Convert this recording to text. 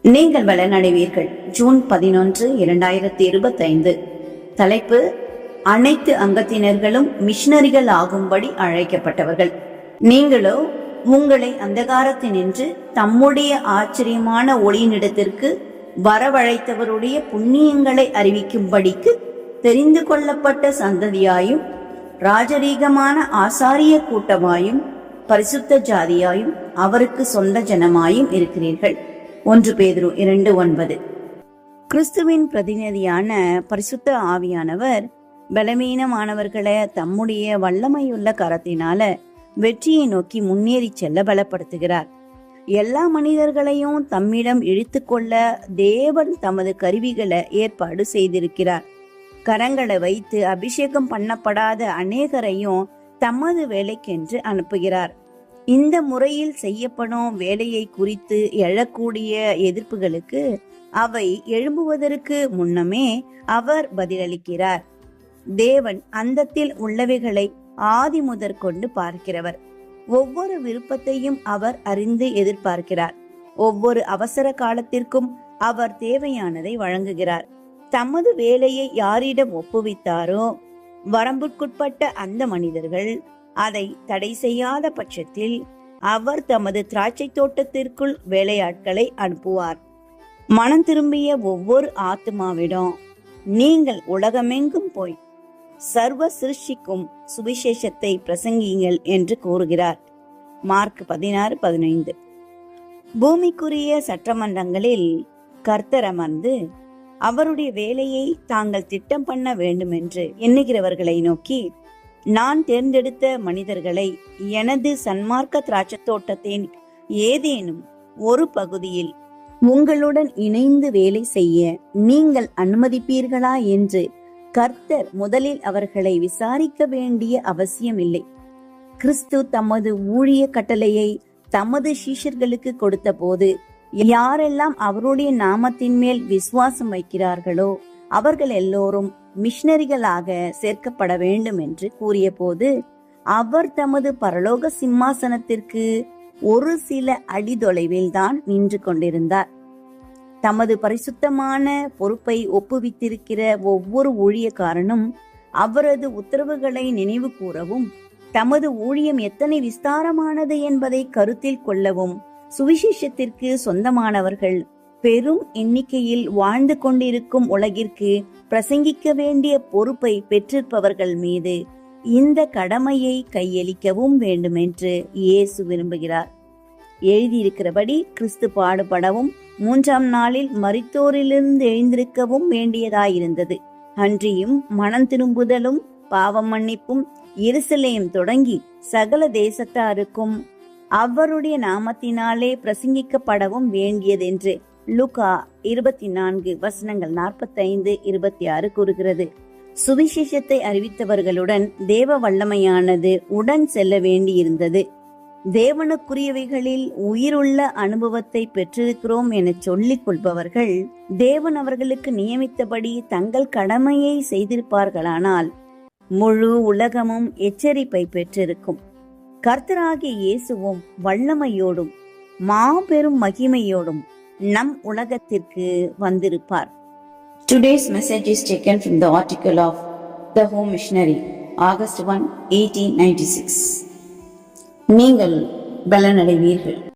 நீங்கள் பலனடைவீர்கள். ஜூன் 11, 2025. தலைப்பு: அனைத்து அங்கத்தினர்களும் மிஷனரிகள் ஆகும்படி அழைக்கப்பட்டவர்கள். நீங்களோ உங்களை அந்தகாரத்தினின்று தம்முடைய ஆச்சரியமான ஒளியினிடத்திற்கு வரவழைத்தவருடைய புண்ணியங்களை அறிவிக்கும்படிக்கு தெரிந்து கொள்ளப்பட்ட சந்ததியாயும் ராஜரீகமான ஆசாரிய கூட்டமாயும் பரிசுத்த ஜாதியாயும் அவருக்கு சொந்த ஜனமாயும் இருக்கிறீர்கள். 1 பேதுரு 2:9. கிறிஸ்துவின் பிரதிநிதியான பரிசுத்த ஆவியானவர் பலவீனமானவர்களை தம்முடைய வல்லமையுள்ள கரத்தினால வெற்றியை நோக்கி முன்னேறி செல்ல பலப்படுத்துகிறார். எல்லா மனிதர்களையும் தம்மிடம் இழுத்து கொள்ள தேவன் தமது கருவிகளை ஏற்பாடு செய்திருக்கிறார். கரங்களை வைத்து அபிஷேகம் பண்ணப்படாத அநேகரையும் தமது வேலைக்கென்று அனுப்புகிறார். இந்த முறையில் செய்யப்படும் வேலையை குறித்து எழக்கூடிய எதிர்ப்புகளுக்கு அவை எழும்புவதற்கு முன்னமே அவர் பதிலளிக்கிறார். தேவன் அந்தத்தில் உள்ளவைகளை ஆதி முதற் கொண்டு பார்க்கிறவர். ஒவ்வொரு விருப்பத்தையும் அவர் அறிந்து எதிர்பார்க்கிறார். ஒவ்வொரு அவசர காலத்திற்கும் அவர் தேவையானதை வழங்குகிறார். தமது வேலையை யாரிடம் ஒப்புவித்தாரோ வரம்புக்குட்பட்ட அந்த மனிதர்கள் அதை தடை செய்யாத பட்சத்தில் அவர் தமது திராட்சை தோட்டத்திற்குள் வேலையாட்களை அனுப்புவார். மனம் திரும்பிய ஒவ்வொரு ஆத்மாவிடம் நீங்கள் உலகமெங்கும் போய் சர்வ சிருஷ்டிக்கும் சுவிசேஷத்தை பிரசங்கியுங்கள் என்று கூறுகிறார். மார்க் 16:15. பூமிக்குரிய சட்டமன்றங்களில் கர்த்தர் அமர்ந்து அவருடைய வேலையை தாங்கள் திட்டம் பண்ண வேண்டும் என்று எண்ணுகிறவர்களை நோக்கி, நான் தேர்ந்தெடுத்த மனிதர்களை எனது சன்மார்க்க திராட்சை தோட்டத்தின் ஏதேனும் ஒரு பகுதியில் உங்களுடன் இணைந்து வேலை செய்ய நீங்கள் அனுமதிப்பீர்களா என்று கர்த்தர் முதலில் அவர்களை விசாரிக்க வேண்டிய அவசியமில்லை. கிறிஸ்து தமது ஊழிய கட்டளையை தமது சீஷர்களுக்கு கொடுத்த போது யாரெல்லாம் அவருடைய நாமத்தின் மேல் விசுவாசம் வைக்கிறார்களோ அவர்கள் எல்லோரும் மிஷனரிகளாக சேர்க்கப்பட வேண்டும் என்று கூறிய போது அவர் தமது பரலோக சிம்மாசனத்திற்கு ஒரு சில அடி தொலைவில் தான் நின்று கொண்டிருந்தார். தமது பரிசுத்தமான பொறுப்பை ஒப்புவித்திருக்கிற ஒவ்வொரு ஊழியக்காரனும் அவரது உத்தரவுகளை நினைவு கூறவும் தமது ஊழியம் எத்தனை விஸ்தாரமானது என்பதை கருத்தில் கொள்ளவும் சுவிசேஷத்திற்கு சொந்தமானவர்கள் பெரும் எண்ணிக்கையில் வாழ்ந்து கொண்டிருக்கும் உலகிற்கு பிரசங்கிக்க வேண்டிய பொறுப்பை பெற்றிருப்பவர்கள் மீது இந்த கடமையை கையளிக்கவும் வேண்டும் என்று இயேசு விரும்புகிறார். எழுதியிருக்கிறபடி கிறிஸ்து பாடுபடவும் 3ஆம் நாளில் மரித்தோரிலிருந்து எழுந்திருக்கவும் வேண்டியதாயிருந்தது. அன்றியும் மனம் திரும்புதலும் பாவ மன்னிப்பும் எருசலேம் தொடங்கி சகல தேசத்தாருக்கும் அவருடைய நாமத்தினாலே பிரசங்கிக்கப்படவும் வேண்டியதென்று லூக்கா 24:45-26 கூறுகிறது. சுவிசேஷத்தை அறிவித்தவர்களுடன் தேவ வல்லமையானது உடன் செல்ல வேண்டியிருந்தது. தேவனுக்குரியவைகளில் உயிருள்ள அனுபவத்தை பெற்றிருக்கிறோம் என சொல்லிக் கொள்பவர்கள் தேவன் அவர்களுக்கு நியமித்தபடி தங்கள் கடமையை செய்திருப்பார்களானால் முழு உலகமும் எச்சரிப்பை பெற்றிருக்கும். கர்த்தராகிய இயேசுவும் வல்லமையோடும் மாபெரும் மகிமையோடும் நம் உலகத்திற்கு வந்திருப்பார். Today's message is taken from the article of The Home Missionary, August 1, 1896. நீங்கள் பலனடைவீர்கள்.